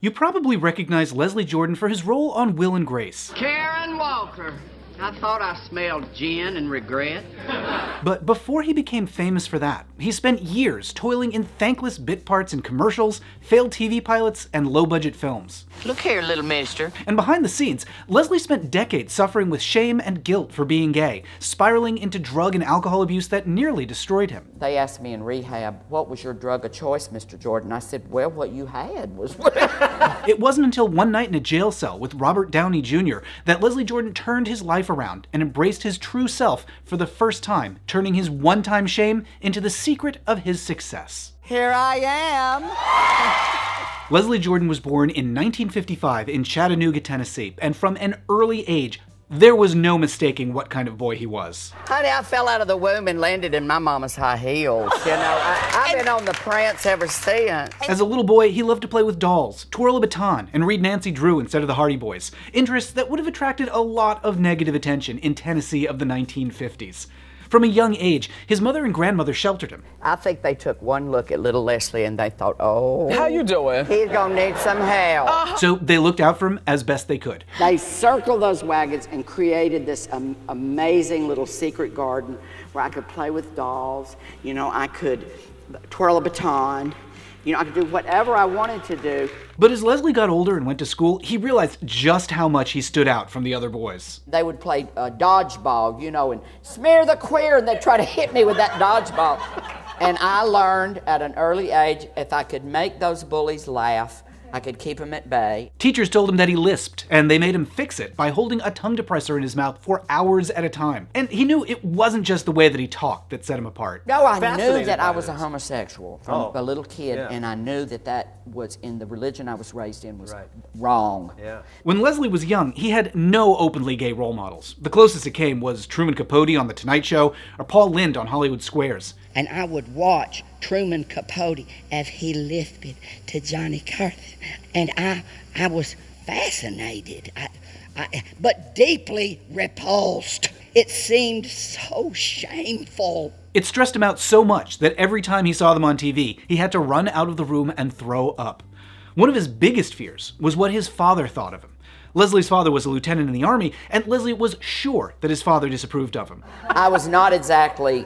You probably recognize Leslie Jordan for his role on Will and Grace. Karen Walker. I thought I smelled gin and regret. But before he became famous for that, he spent years toiling in thankless bit parts in commercials, failed TV pilots, and low-budget films. Look here, little mister. And behind the scenes, Leslie spent decades suffering with shame and guilt for being gay, spiraling into drug and alcohol abuse that nearly destroyed him. They asked me in rehab, what was your drug of choice, Mr. Jordan? I said, well, what you had was It wasn't until one night in a jail cell with Robert Downey Jr. that Leslie Jordan turned his life around and embraced his true self for the first time, turning his one-time shame into the secret of his success. Here I am. Leslie Jordan was born in 1955 in Chattanooga, Tennessee, and from an early age, there was no mistaking what kind of boy he was. Honey, I fell out of the womb and landed in my mama's high heels. You know, I've been on the prance ever since. As a little boy, he loved to play with dolls, twirl a baton, and read Nancy Drew instead of the Hardy Boys, interests that would have attracted a lot of negative attention in Tennessee of the 1950s. From a young age, his mother and grandmother sheltered him. I think they took one look at little Leslie and they thought, oh, how you doing? He's gonna need some help. So they looked out for him as best they could. They circled those wagons and created this amazing little secret garden where I could play with dolls. You know, I could twirl a baton. You know, I could do whatever I wanted to do. But as Leslie got older and went to school, he realized just how much he stood out from the other boys. They would play dodgeball, you know, and smear the queer, and they'd try to hit me with that dodgeball. And I learned at an early age, if I could make those bullies laugh, I could keep them at bay. Teachers told him that he lisped, and they made him fix it by holding a tongue depressor in his mouth for hours at a time. And he knew it wasn't just the way that he talked that set him apart. No, I knew Fascinated that I by was a this. homosexual from a little kid, Yeah. and I knew that that was in the religion I was raised in was wrong. Yeah. When Leslie was young, he had no openly gay role models. The closest it came was Truman Capote on The Tonight Show or Paul Lynde on Hollywood Squares. And I would watch Truman Capote as he lisped to Johnny Carson. And I was fascinated, but deeply repulsed. It seemed so shameful. It stressed him out so much that every time he saw them on TV, he had to run out of the room and throw up. One of his biggest fears was what his father thought of him. Leslie's father was a lieutenant in the Army, and Leslie was sure that his father disapproved of him. I was not exactly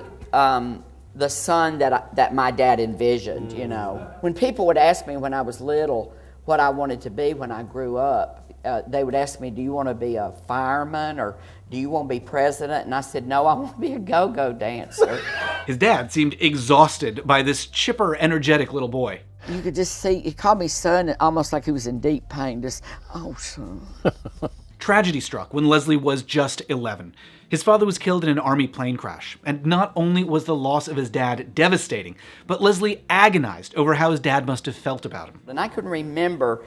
the son that my dad envisioned, you know. When people would ask me when I was little what I wanted to be when I grew up, they would ask me, do you want to be a fireman or do you want to be president? And I said, no, I want to be a go-go dancer. His dad seemed exhausted by this chipper, energetic little boy. You could just see, he called me son almost like he was in deep pain, just, oh, son. Tragedy struck when Leslie was just 11. His father was killed in an Army plane crash, and not only was the loss of his dad devastating, but Leslie agonized over how his dad must have felt about him. And I can remember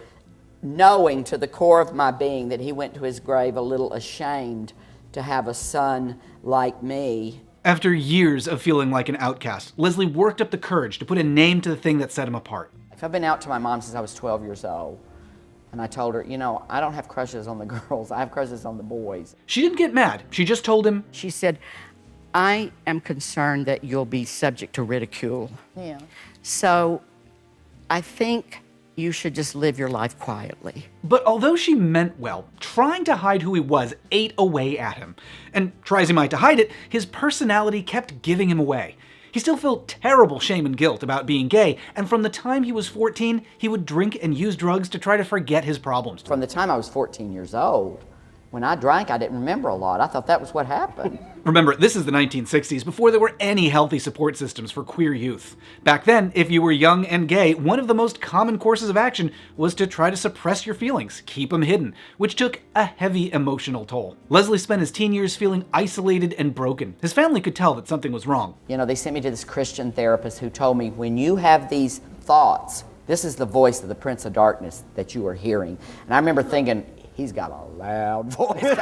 knowing to the core of my being that he went to his grave a little ashamed to have a son like me. After years of feeling like an outcast, Leslie worked up the courage to put a name to the thing that set him apart. I've been out to my mom since I was 12 years old. And I told her, you know, I don't have crushes on the girls. I have crushes on the boys. She didn't get mad. She just told him, She said, I am concerned that you'll be subject to ridicule. Yeah. So I think you should just live your life quietly. but although she meant well, trying to hide who he was ate away at him. And try as he might to hide it, his personality kept giving him away. He still felt terrible shame and guilt about being gay, and from the time he was 14, he would drink and use drugs to try to forget his problems. From the time I was 14 years old, when I drank, I didn't remember a lot. I thought that was what happened. Remember, this is the 1960s, before there were any healthy support systems for queer youth. Back then, if you were young and gay, one of the most common courses of action was to try to suppress your feelings, keep them hidden, which took a heavy emotional toll. Leslie spent his teen years feeling isolated and broken. His family could tell that something was wrong. You know, they sent me to this Christian therapist who told me, when you have these thoughts, this is the voice of the Prince of Darkness that you are hearing. And I remember thinking, he's got a loud voice.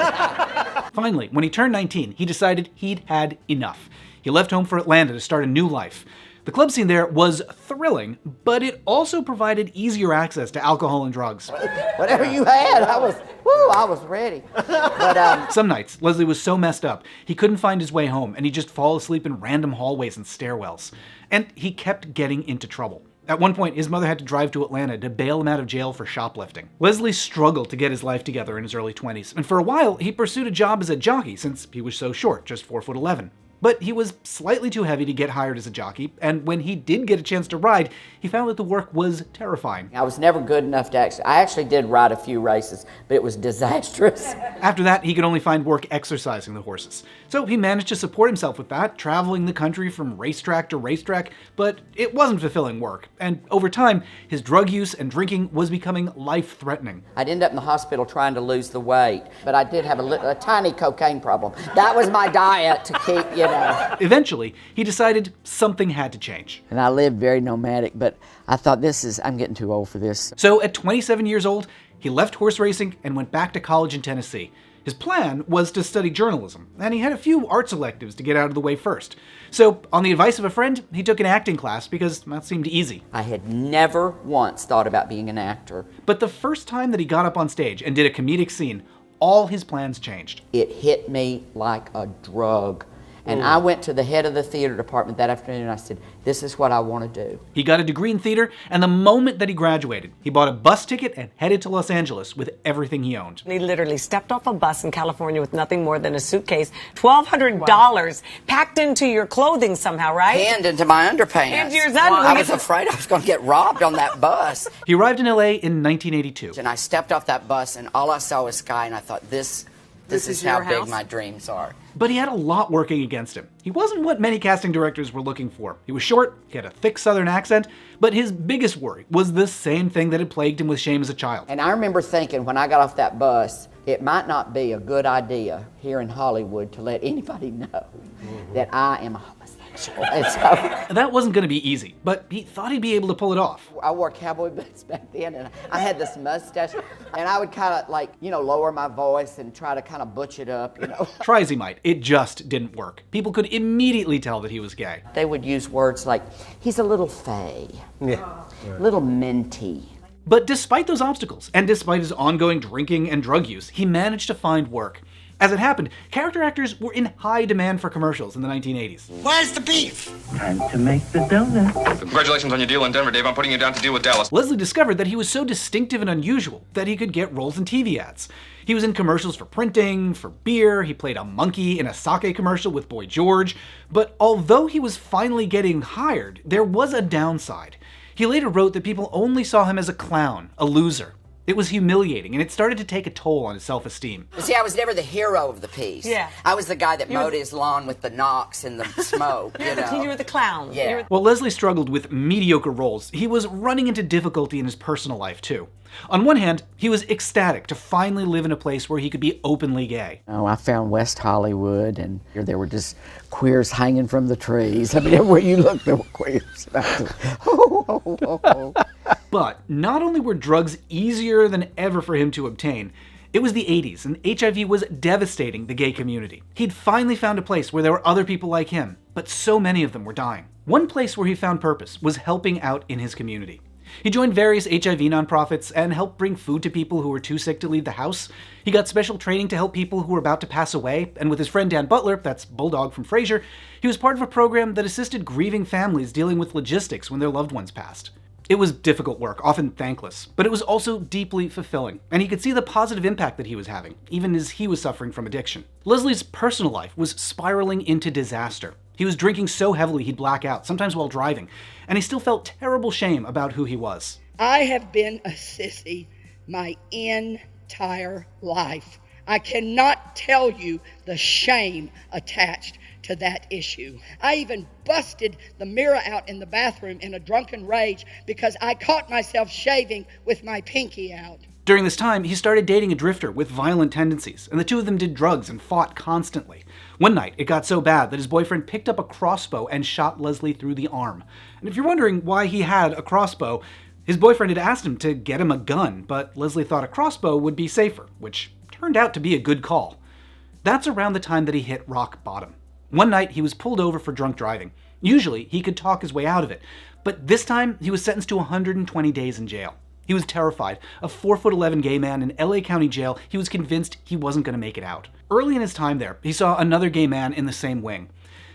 Finally, when he turned 19, he decided he'd had enough. He left home for Atlanta to start a new life. The club scene there was thrilling, but it also provided easier access to alcohol and drugs. Whatever you had, I was ready. But Some nights, Leslie was so messed up, he couldn't find his way home, and he'd just fall asleep in random hallways and stairwells. And he kept getting into trouble. At one point, his mother had to drive to Atlanta to bail him out of jail for shoplifting. Leslie struggled to get his life together in his early 20s, and for a while, he pursued a job as a jockey since he was so short, just 4'11". But he was slightly too heavy to get hired as a jockey, and when he did get a chance to ride, he found that the work was terrifying. I was never good enough to I actually did ride a few races, but it was disastrous. After that, he could only find work exercising the horses. So he managed to support himself with that, traveling the country from racetrack to racetrack, but it wasn't fulfilling work. And over time, his drug use and drinking was becoming life-threatening. I'd end up in the hospital trying to lose the weight, but I did have a tiny cocaine problem. That was my diet to keep, Eventually, he decided something had to change. And I lived very nomadic, but I thought I'm getting too old for this. So at 27 years old, he left horse racing and went back to college in Tennessee. His plan was to study journalism, and he had a few arts electives to get out of the way first. So, on the advice of a friend, he took an acting class because that seemed easy. I had never once thought about being an actor. But the first time that he got up on stage and did a comedic scene, all his plans changed. It hit me like a drug. And I went to the head of the theater department that afternoon and I said, this is what I want to do. He got a degree in theater, and the moment that he graduated, he bought a bus ticket and headed to Los Angeles with everything he owned. He literally stepped off a bus in California with nothing more than a suitcase, $1,200 packed into your clothing somehow, right? And into my underpants. Into yours under- I was afraid I was going to get robbed on that bus. He arrived in LA in 1982. And I stepped off that bus and all I saw was sky and I thought, this is how your big house? my dreams are. But he had a lot working against him. He wasn't what many casting directors were looking for. He was short, he had a thick southern accent, but his biggest worry was the same thing that had plagued him with shame as a child. And I remember thinking when I got off that bus, it might not be a good idea here in Hollywood to let anybody know that I am a homosexual. And so That wasn't going to be easy, but he thought he'd be able to pull it off. I wore cowboy boots back then, and I had this mustache, and I would kind of lower my voice and try to kind of butch it up, Try as he might, it just didn't work. People could immediately tell that he was gay. They would use words like, he's a little fey, little minty. But despite those obstacles, and despite his ongoing drinking and drug use, he managed to find work. As it happened, character actors were in high demand for commercials in the 1980s. Where's the beef? Time to make the donut. Congratulations on your deal in Denver, Dave. I'm putting you down to deal with Dallas. Leslie discovered that he was so distinctive and unusual that he could get roles in TV ads. He was in commercials for printing, for beer, he played a monkey in a sake commercial with Boy George, but although he was finally getting hired, there was a downside. He later wrote that people only saw him as a clown, a loser. It was humiliating, and it started to take a toll on his self-esteem. See, I was never the hero of the piece. Yeah. I was the guy that mowed his lawn with the knocks and the smoke, You were the clown. Yeah. While Leslie struggled with mediocre roles, he was running into difficulty in his personal life, too. On one hand, he was ecstatic to finally live in a place where he could be openly gay. Oh, I found West Hollywood, and there were just queers hanging from the trees. I mean, everywhere you looked, there were queers. But not only were drugs easier than ever for him to obtain, it was the 80s, and HIV was devastating the gay community. He'd finally found a place where there were other people like him, but so many of them were dying. One place where he found purpose was helping out in his community. He joined various HIV nonprofits and helped bring food to people who were too sick to leave the house. He got special training to help people who were about to pass away, and with his friend Dan Butler, that's Bulldog from Frasier, he was part of a program that assisted grieving families dealing with logistics when their loved ones passed. It was difficult work, often thankless, but it was also deeply fulfilling, and he could see the positive impact that he was having, even as he was suffering from addiction. Leslie's personal life was spiraling into disaster. He was drinking so heavily he'd black out, sometimes while driving, and he still felt terrible shame about who he was. I have been a sissy my entire life. I cannot tell you the shame attached to that issue. I even busted the mirror out in the bathroom in a drunken rage because I caught myself shaving with my pinky out. During this time, he started dating a drifter with violent tendencies, and the two of them did drugs and fought constantly. One night, it got so bad that his boyfriend picked up a crossbow and shot Leslie through the arm. And if you're wondering why he had a crossbow, his boyfriend had asked him to get him a gun, but Leslie thought a crossbow would be safer, which turned out to be a good call. That's around the time that he hit rock bottom. One night, he was pulled over for drunk driving. Usually, he could talk his way out of it, but this time, he was sentenced to 120 days in jail. He was terrified. A 4'11" gay man in LA County Jail, he was convinced he wasn't going to make it out. Early in his time there, he saw another gay man in the same wing.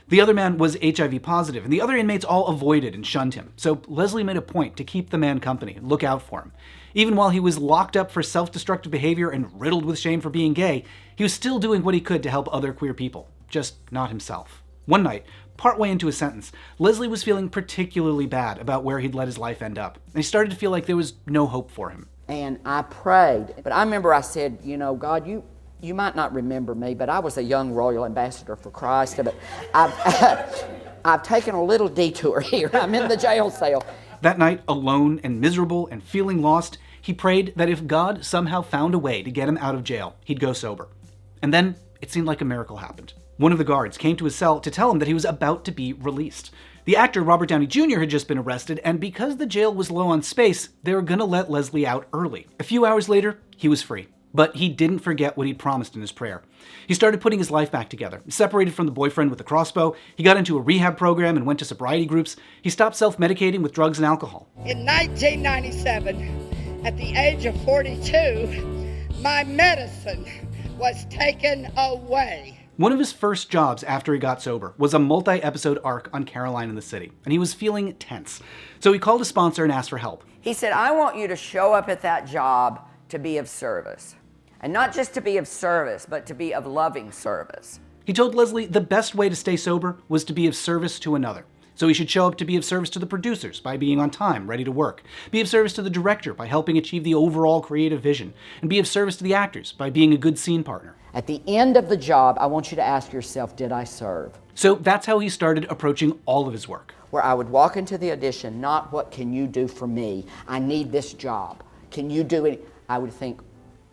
The other man was HIV positive, and the other inmates all avoided and shunned him, so Leslie made a point to keep the man company and look out for him. Even while he was locked up for self-destructive behavior and riddled with shame for being gay, he was still doing what he could to help other queer people, just not himself. One night, partway into a sentence, Leslie was feeling particularly bad about where he'd let his life end up, and he started to feel like there was no hope for him. And I prayed, but I remember I said, God, you might not remember me, but I was a young royal ambassador for Christ, but I've taken a little detour here. I'm in the jail cell. That night, alone and miserable and feeling lost, he prayed that if God somehow found a way to get him out of jail, he'd go sober. And then it seemed like a miracle happened. One of the guards came to his cell to tell him that he was about to be released. The actor Robert Downey Jr. had just been arrested, and because the jail was low on space, they were gonna let Leslie out early. A few hours later, he was free. But he didn't forget what he'd promised in his prayer. He started putting his life back together. Separated from the boyfriend with the crossbow, he got into a rehab program and went to sobriety groups. He stopped self-medicating with drugs and alcohol. In 1997, at the age of 42, my medicine was taken away. One of his first jobs after he got sober was a multi-episode arc on Caroline in the City, and he was feeling tense. So he called a sponsor and asked for help. He said, I want you to show up at that job to be of service. And not just to be of service, but to be of loving service. He told Leslie the best way to stay sober was to be of service to another. So he should show up to be of service to the producers by being on time, ready to work, be of service to the director by helping achieve the overall creative vision, and be of service to the actors by being a good scene partner. At the end of the job, I want you to ask yourself, did I serve? So that's how he started approaching all of his work. Where I would walk into the audition, not what can you do for me? I need this job. Can you do it? I would think,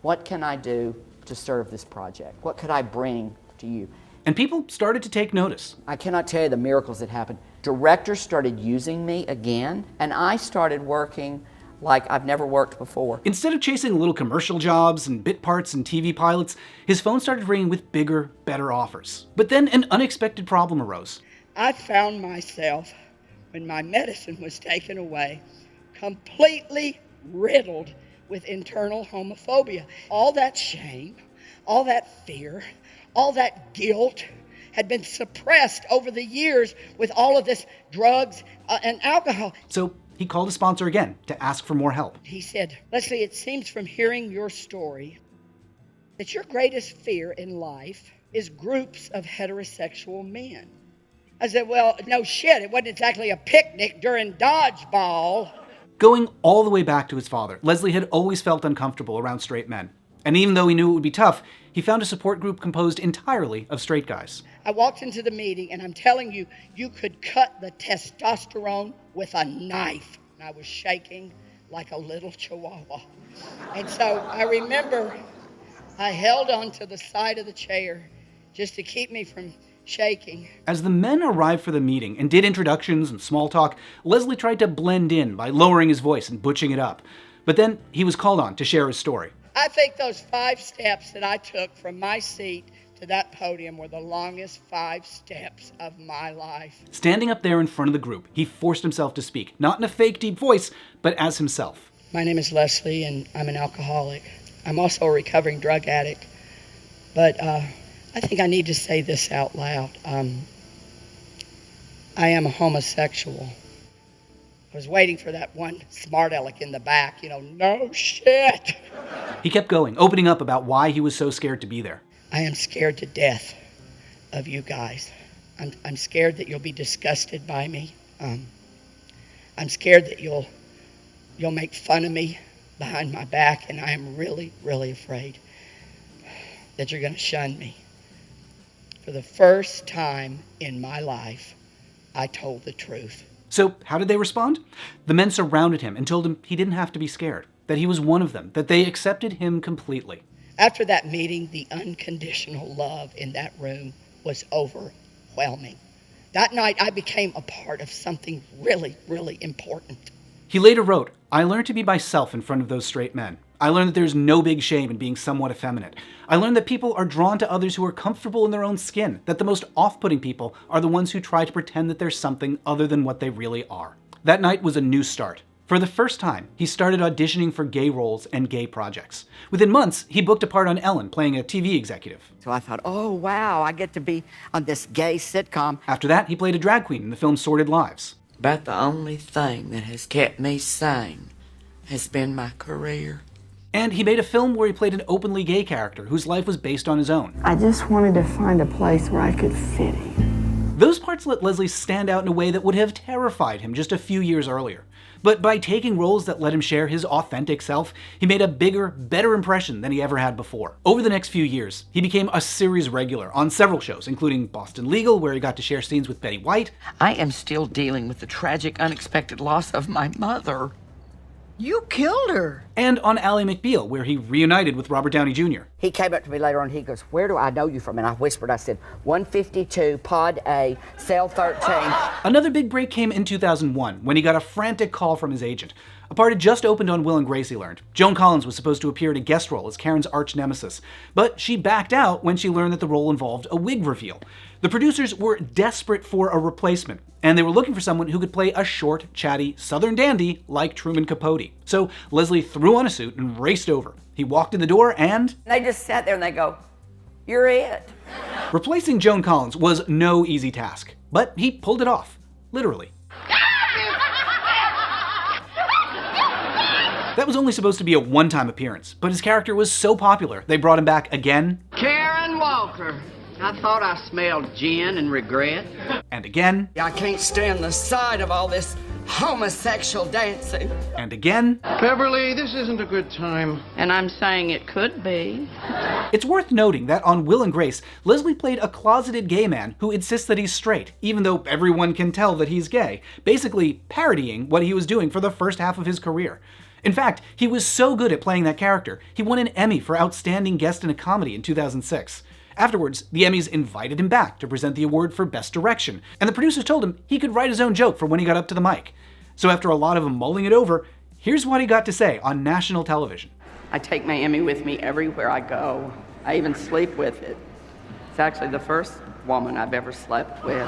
what can I do to serve this project? What could I bring to you? And people started to take notice. I cannot tell you the miracles that happened. Directors started using me again, and I started working like I've never worked before. Instead of chasing little commercial jobs and bit parts and TV pilots, his phone started ringing with bigger, better offers. But then an unexpected problem arose. I found myself, when my medicine was taken away, completely riddled with internal homophobia. All that shame, all that fear, all that guilt had been suppressed over the years with all of this drugs and alcohol. So he called a sponsor again to ask for more help. He said, Leslie, it seems from hearing your story that your greatest fear in life is groups of heterosexual men. I said, well, no shit, it wasn't exactly a picnic during dodgeball. Going all the way back to his father, Leslie had always felt uncomfortable around straight men. And even though he knew it would be tough, he found a support group composed entirely of straight guys. I walked into the meeting, and I'm telling you, you could cut the testosterone with a knife. And I was shaking like a little chihuahua. And so I remember I held onto the side of the chair just to keep me from shaking. As the men arrived for the meeting and did introductions and small talk, Leslie tried to blend in by lowering his voice and butching it up. But then he was called on to share his story. I think those 5 steps that I took from my seat to that podium were the longest 5 steps of my life. Standing up there in front of the group, he forced himself to speak, not in a fake deep voice, but as himself. My name is Leslie, and I'm an alcoholic. I'm also a recovering drug addict. But I think I need to say this out loud. I am a homosexual. I was waiting for that one smart aleck in the back, no shit. He kept going, opening up about why he was so scared to be there. I am scared to death of you guys. I'm scared that you'll be disgusted by me. I'm scared that you'll make fun of me behind my back, and I am really, really afraid that you're going to shun me. For the first time in my life, I told the truth. So how did they respond? The men surrounded him and told him he didn't have to be scared, that he was one of them, that they accepted him completely. After that meeting, the unconditional love in that room was overwhelming. That night, I became a part of something really, really important. He later wrote, I learned to be myself in front of those straight men. I learned that there's no big shame in being somewhat effeminate. I learned that people are drawn to others who are comfortable in their own skin, that the most off-putting people are the ones who try to pretend that there's something other than what they really are. That night was a new start, For the first time, he started auditioning for gay roles and gay projects. Within months, he booked a part on Ellen, playing a TV executive. So I thought, oh, wow, I get to be on this gay sitcom. After that, he played a drag queen in the film Sordid Lives. But the only thing that has kept me sane has been my career. And he made a film where he played an openly gay character whose life was based on his own. I just wanted to find a place where I could fit in. Those parts let Leslie stand out in a way that would have terrified him just a few years earlier. But by taking roles that let him share his authentic self, he made a bigger, better impression than he ever had before. Over the next few years, he became a series regular on several shows, including Boston Legal, where he got to share scenes with Betty White. I am still dealing with the tragic, unexpected loss of my mother. You killed her. And on Ally McBeal, where he reunited with Robert Downey Jr. He came up to me later on, he goes, where do I know you from? And I whispered, I said, 152, Pod A, Cell 13. Another big break came in 2001, when he got a frantic call from his agent. A part had just opened on Will and Grace, he learned. Joan Collins was supposed to appear in a guest role as Karen's arch nemesis, but she backed out when she learned that the role involved a wig reveal. The producers were desperate for a replacement, and they were looking for someone who could play a short, chatty Southern dandy like Truman Capote. So Leslie threw on a suit and raced over. He walked in the door and... They just sat there and they go, you're it. Replacing Joan Collins was no easy task, but he pulled it off, literally. That was only supposed to be a one-time appearance, but his character was so popular, they brought him back again. Karen Walker. I thought I smelled gin and regret. And again. I can't stand the sight of all this homosexual dancing. And again. Beverly, this isn't a good time. And I'm saying it could be. It's worth noting that on Will and Grace, Leslie played a closeted gay man who insists that he's straight, even though everyone can tell that he's gay, basically parodying what he was doing for the first half of his career. In fact, he was so good at playing that character, he won an Emmy for Outstanding Guest in a Comedy in 2006. Afterwards, the Emmys invited him back to present the award for Best Direction, and the producers told him he could write his own joke for when he got up to the mic. So after a lot of them mulling it over, here's what he got to say on national television. I take my Emmy with me everywhere I go. I even sleep with it. It's actually the first woman I've ever slept with.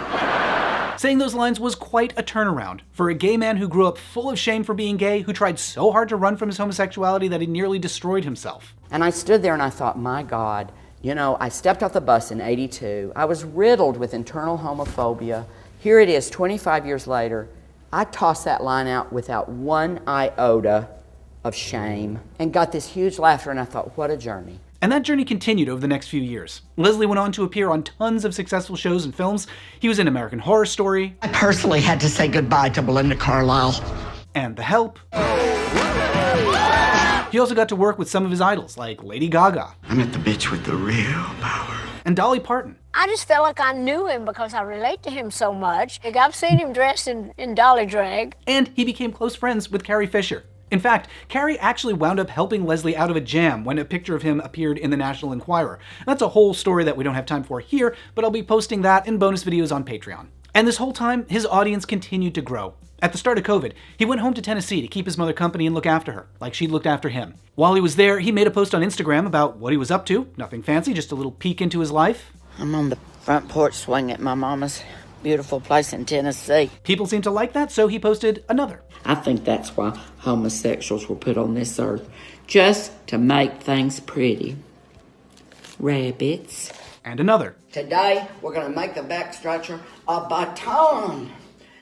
Saying those lines was quite a turnaround for a gay man who grew up full of shame for being gay, who tried so hard to run from his homosexuality that he nearly destroyed himself. And I stood there and I thought, my God, you know, I stepped off the bus in '82. I was riddled with internal homophobia. Here it is, 25 years later. I tossed that line out without one iota of shame and got this huge laughter, and I thought, what a journey. And that journey continued over the next few years. Leslie went on to appear on tons of successful shows and films. He was in American Horror Story. I personally had to say goodbye to Belinda Carlisle. And The Help. He also got to work with some of his idols, like Lady Gaga. I met the bitch with the real power. And Dolly Parton. I just felt like I knew him because I relate to him so much. Like, I've seen him dressed in dolly drag. And he became close friends with Carrie Fisher. In fact, Carrie actually wound up helping Leslie out of a jam when a picture of him appeared in the National Enquirer. That's a whole story that we don't have time for here, but I'll be posting that in bonus videos on Patreon. And this whole time, his audience continued to grow. At the start of COVID, he went home to Tennessee to keep his mother company and look after her, like she looked after him. While he was there, he made a post on Instagram about what he was up to. Nothing fancy, just a little peek into his life. I'm on the front porch swing at my mama's beautiful place in Tennessee. People seemed to like that, so he posted another. I think that's why homosexuals were put on this earth, just to make things pretty. Rabbits. And another. Today, we're going to make the backstretcher a baton.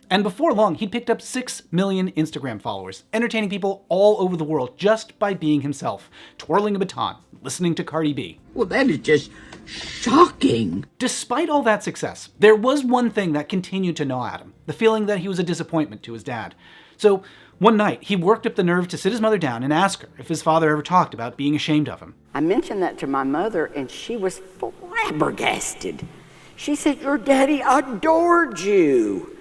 And before long, he'd picked up 6 million Instagram followers, entertaining people all over the world just by being himself, twirling a baton, listening to Cardi B. Well, that is just shocking. Despite all that success, there was one thing that continued to gnaw at him, the feeling that he was a disappointment to his dad. So one night, he worked up the nerve to sit his mother down and ask her if his father ever talked about being ashamed of him. I mentioned that to my mother, and she was flabbergasted. She said, your daddy adored you.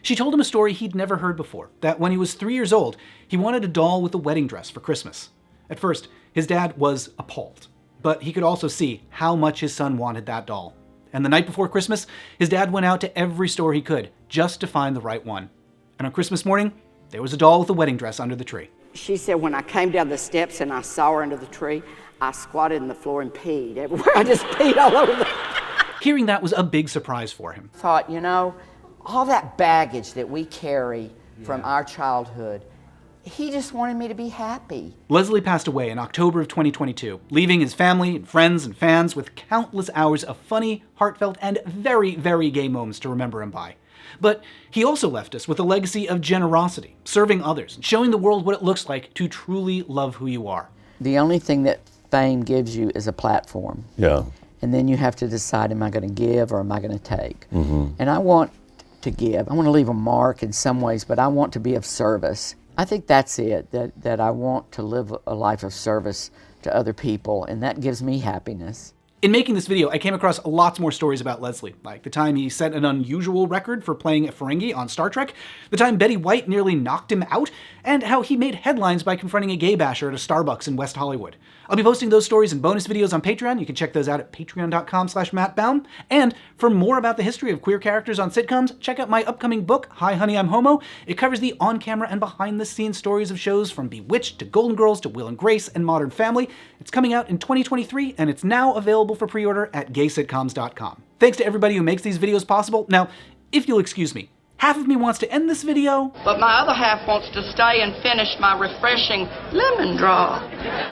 She told him a story he'd never heard before, that when he was 3 years old, he wanted a doll with a wedding dress for Christmas. At first, his dad was appalled, but he could also see how much his son wanted that doll. And the night before Christmas, his dad went out to every store he could just to find the right one. And on Christmas morning, there was a doll with a wedding dress under the tree. She said, when I came down the steps and I saw her under the tree, I squatted on the floor and peed everywhere. I just peed all over the... Hearing that was a big surprise for him. Thought, you know, all that baggage that we carry from our childhood, he just wanted me to be happy. Leslie passed away in October of 2022, leaving his family and friends and fans with countless hours of funny, heartfelt, and very, very gay moments to remember him by. But he also left us with a legacy of generosity, serving others, and showing the world what it looks like to truly love who you are. The only thing that fame gives you is a platform. Yeah. And then you have to decide, am I going to give or am I going to take? And I want to give. I want to leave a mark in some ways, but I want to be of service. I think that's it, that I want to live a life of service to other people, and that gives me happiness. In making this video, I came across lots more stories about Leslie, like the time he set an unusual record for playing a Ferengi on Star Trek, the time Betty White nearly knocked him out, and how he made headlines by confronting a gay basher at a Starbucks in West Hollywood. I'll be posting those stories and bonus videos on Patreon. You can check those out at patreon.com/mattbaum. And for more about the history of queer characters on sitcoms, check out my upcoming book, Hi Honey, I'm Homo. It covers the on-camera and behind-the-scenes stories of shows from Bewitched to Golden Girls to Will and Grace and Modern Family. It's coming out in 2023, and it's now available for pre-order at gaysitcoms.com. Thanks to everybody who makes these videos possible. Now, if you'll excuse me, half of me wants to end this video, but my other half wants to stay and finish my refreshing lemon drop.